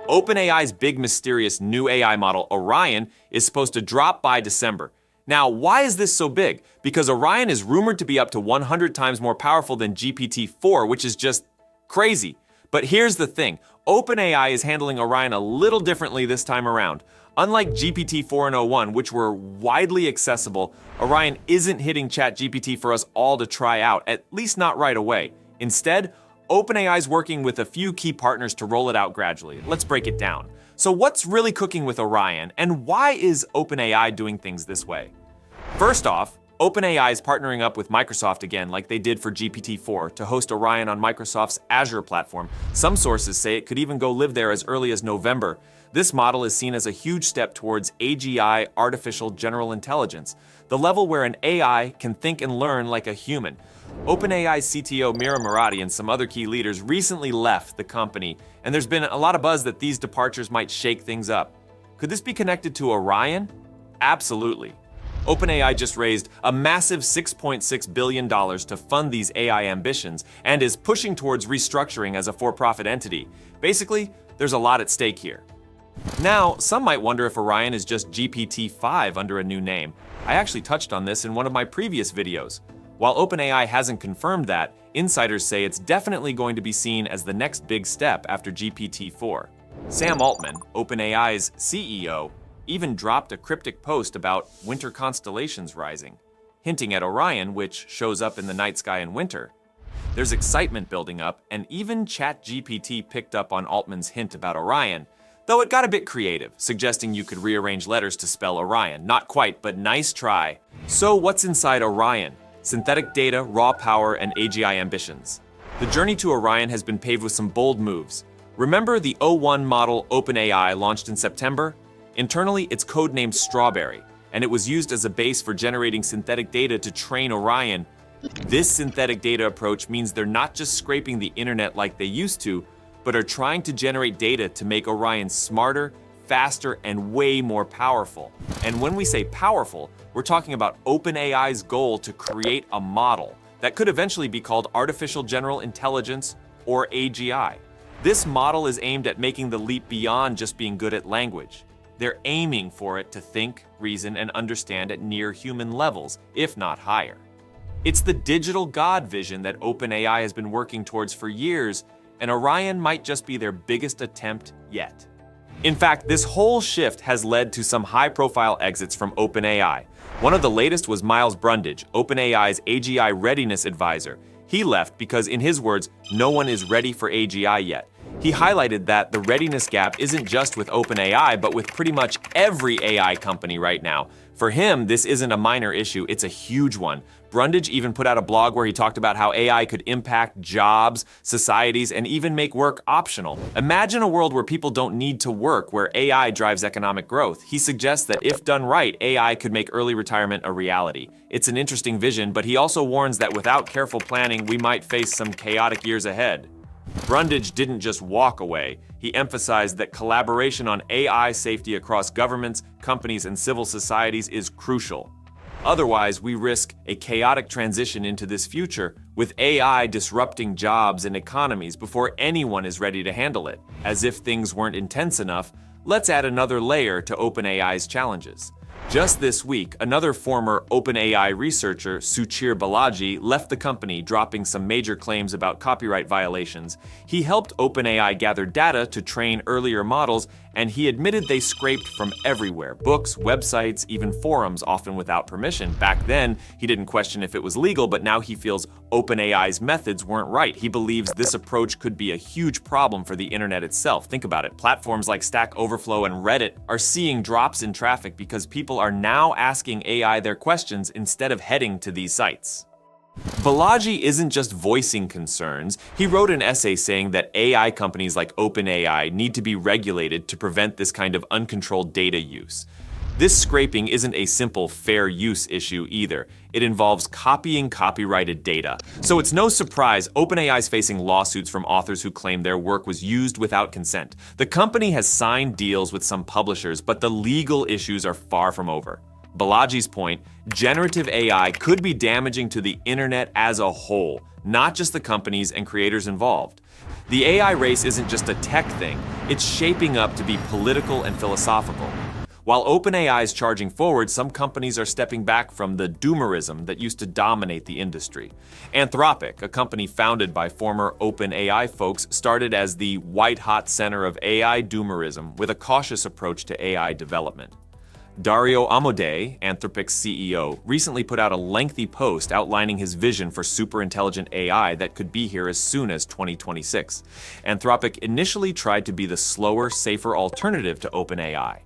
OpenAI's big mysterious new AI model, Orion, is supposed to drop by December. Now, why is this so big? Because Orion is rumored to be up to 100 times more powerful than GPT-4, which is just crazy. But here's the thing, OpenAI is handling Orion a little differently this time around. Unlike GPT-4 and o1, which were widely accessible, Orion isn't hitting ChatGPT for us all to try out, at least not right away. Instead, OpenAI is working with a few key partners to roll it out gradually. Let's break it down. So what's really cooking with Orion, and why is OpenAI doing things this way? First off, OpenAI is partnering up with Microsoft again, like they did for GPT-4, to host Orion on Microsoft's Azure platform. Some sources say it could even go live there as early as November. This model is seen as a huge step towards AGI, artificial general intelligence, the level where an AI can think and learn like a human. OpenAI's CTO Mira Murati and some other key leaders recently left the company, and there's been a lot of buzz that these departures might shake things up. Could this be connected to Orion? Absolutely. OpenAI just raised a massive $6.6 billion to fund these AI ambitions and is pushing towards restructuring as a for-profit entity. Basically, there's a lot at stake here. Now, some might wonder if Orion is just GPT-5 under a new name. I actually touched on this in one of my previous videos. While OpenAI hasn't confirmed that, insiders say it's definitely going to be seen as the next big step after GPT-4. Sam Altman, OpenAI's CEO, even dropped a cryptic post about winter constellations rising, hinting at Orion, which shows up in the night sky in winter. There's excitement building up, and even ChatGPT picked up on Altman's hint about Orion, though it got a bit creative, suggesting you could rearrange letters to spell Orion. Not quite, but nice try. So what's inside Orion? Synthetic data, raw power, and AGI ambitions. The journey to Orion has been paved with some bold moves. Remember the o1 model OpenAI launched in September? Internally, it's codenamed Strawberry, and it was used as a base for generating synthetic data to train Orion. This synthetic data approach means they're not just scraping the internet like they used to, but are trying to generate data to make Orion smarter, faster, and way more powerful. And when we say powerful, we're talking about OpenAI's goal to create a model that could eventually be called Artificial General Intelligence, or AGI. This model is aimed at making the leap beyond just being good at language. They're aiming for it to think, reason, and understand at near human levels, if not higher. It's the digital God vision that OpenAI has been working towards for years, and Orion might just be their biggest attempt yet. In fact, this whole shift has led to some high-profile exits from OpenAI. One of the latest was Miles Brundage, OpenAI's AGI readiness advisor. He left because, in his words, no one is ready for AGI yet. He highlighted that the readiness gap isn't just with OpenAI, but with pretty much every AI company right now. For him, this isn't a minor issue, it's a huge one. Brundage even put out a blog where he talked about how AI could impact jobs, societies, and even make work optional. Imagine a world where people don't need to work, where AI drives economic growth. He suggests that if done right, AI could make early retirement a reality. It's an interesting vision, but he also warns that without careful planning, we might face some chaotic years ahead. Brundage didn't just walk away. He emphasized that collaboration on AI safety across governments, companies, and civil societies is crucial. Otherwise, we risk a chaotic transition into this future, with AI disrupting jobs and economies before anyone is ready to handle it. As if things weren't intense enough, let's add another layer to OpenAI's challenges. Just this week, another former OpenAI researcher, Suchir Balaji, left the company, dropping some major claims about copyright violations. He helped OpenAI gather data to train earlier models, and he admitted they scraped from everywhere: books, websites, even forums, often without permission. Back then, he didn't question if it was legal, but now he feels OpenAI's methods weren't right. He believes this approach could be a huge problem for the internet itself. Think about it. Platforms like Stack Overflow and Reddit are seeing drops in traffic because people are now asking AI their questions instead of heading to these sites. Balaji isn't just voicing concerns. He wrote an essay saying that AI companies like OpenAI need to be regulated to prevent this kind of uncontrolled data use. This scraping isn't a simple fair use issue either. It involves copying copyrighted data. So it's no surprise OpenAI is facing lawsuits from authors who claim their work was used without consent. The company has signed deals with some publishers, but the legal issues are far from over. Balaji's point, generative AI could be damaging to the internet as a whole, not just the companies and creators involved. The AI race isn't just a tech thing, it's shaping up to be political and philosophical. While OpenAI is charging forward, some companies are stepping back from the doomerism that used to dominate the industry. Anthropic, a company founded by former OpenAI folks, started as the white-hot center of AI doomerism with a cautious approach to AI development. Dario Amodei, Anthropic's CEO, recently put out a lengthy post outlining his vision for superintelligent AI that could be here as soon as 2026. Anthropic initially tried to be the slower, safer alternative to OpenAI.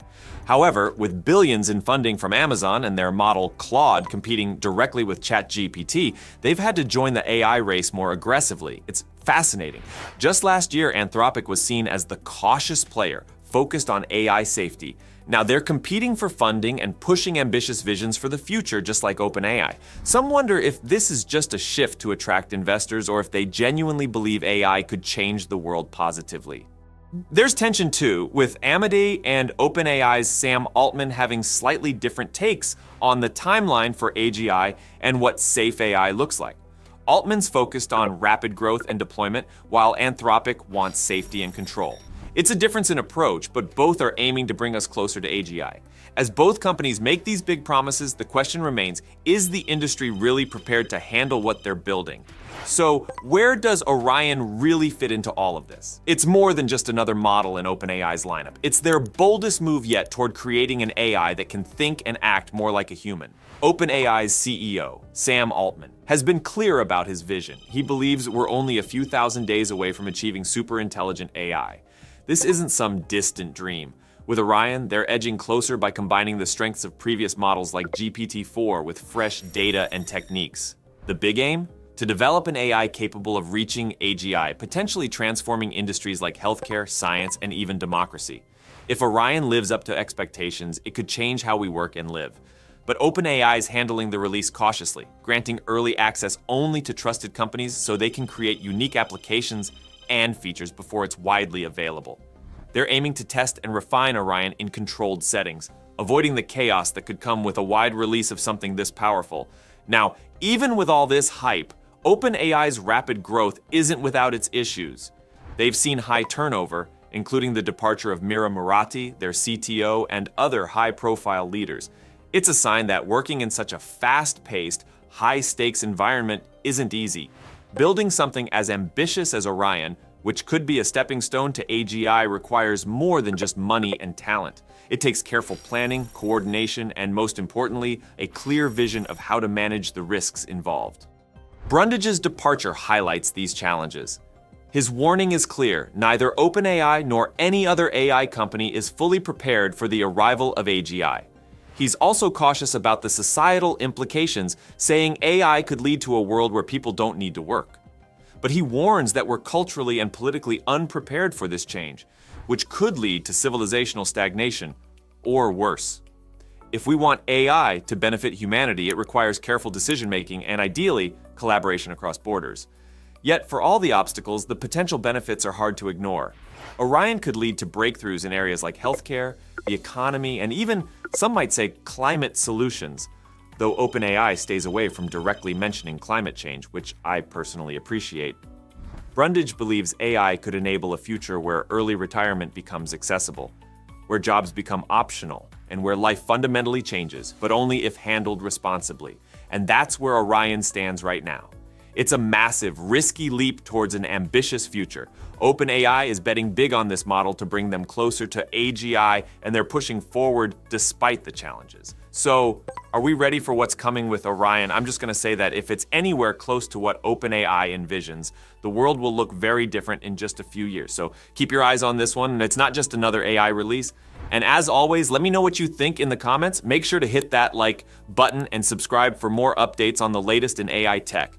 However, with billions in funding from Amazon and their model Claude competing directly with ChatGPT, they've had to join the AI race more aggressively. It's fascinating. Just last year, Anthropic was seen as the cautious player, focused on AI safety. Now they're competing for funding and pushing ambitious visions for the future, just like OpenAI. Some wonder if this is just a shift to attract investors or if they genuinely believe AI could change the world positively. There's tension too, with Amodei and OpenAI's Sam Altman having slightly different takes on the timeline for AGI and what safe AI looks like. Altman's focused on rapid growth and deployment, while Anthropic wants safety and control. It's a difference in approach, but both are aiming to bring us closer to AGI. As both companies make these big promises, the question remains, is the industry really prepared to handle what they're building? So, where does Orion really fit into all of this? It's more than just another model in OpenAI's lineup. It's their boldest move yet toward creating an AI that can think and act more like a human. OpenAI's CEO, Sam Altman, has been clear about his vision. He believes we're only a few thousand days away from achieving superintelligent AI. This isn't some distant dream. With Orion, they're edging closer by combining the strengths of previous models like GPT-4 with fresh data and techniques. The big aim? To develop an AI capable of reaching AGI, potentially transforming industries like healthcare, science, and even democracy. If Orion lives up to expectations, it could change how we work and live. But OpenAI is handling the release cautiously, granting early access only to trusted companies so they can create unique applications and features before it's widely available. They're aiming to test and refine Orion in controlled settings, avoiding the chaos that could come with a wide release of something this powerful. Now, even with all this hype, OpenAI's rapid growth isn't without its issues. They've seen high turnover, including the departure of Mira Murati, their CTO, and other high-profile leaders. It's a sign that working in such a fast-paced, high-stakes environment isn't easy. Building something as ambitious as Orion, which could be a stepping stone to AGI, requires more than just money and talent. It takes careful planning, coordination, and most importantly, a clear vision of how to manage the risks involved. Brundage's departure highlights these challenges. His warning is clear: neither OpenAI nor any other AI company is fully prepared for the arrival of AGI. He's also cautious about the societal implications, saying AI could lead to a world where people don't need to work. But he warns that we're culturally and politically unprepared for this change, which could lead to civilizational stagnation, or worse. If we want AI to benefit humanity, it requires careful decision-making and, ideally, collaboration across borders. Yet, for all the obstacles, the potential benefits are hard to ignore. Orion could lead to breakthroughs in areas like healthcare, the economy, and even, some might say, climate solutions, though OpenAI stays away from directly mentioning climate change, which I personally appreciate. Brundage believes AI could enable a future where early retirement becomes accessible, where jobs become optional, and where life fundamentally changes, but only if handled responsibly. And that's where Orion stands right now. It's a massive, risky leap towards an ambitious future. OpenAI is betting big on this model to bring them closer to AGI, and they're pushing forward despite the challenges. So, are we ready for what's coming with Orion? I'm just going to say that if it's anywhere close to what OpenAI envisions, the world will look very different in just a few years. So keep your eyes on this one, and it's not just another AI release. And as always, let me know what you think in the comments. Make sure to hit that like button and subscribe for more updates on the latest in AI tech.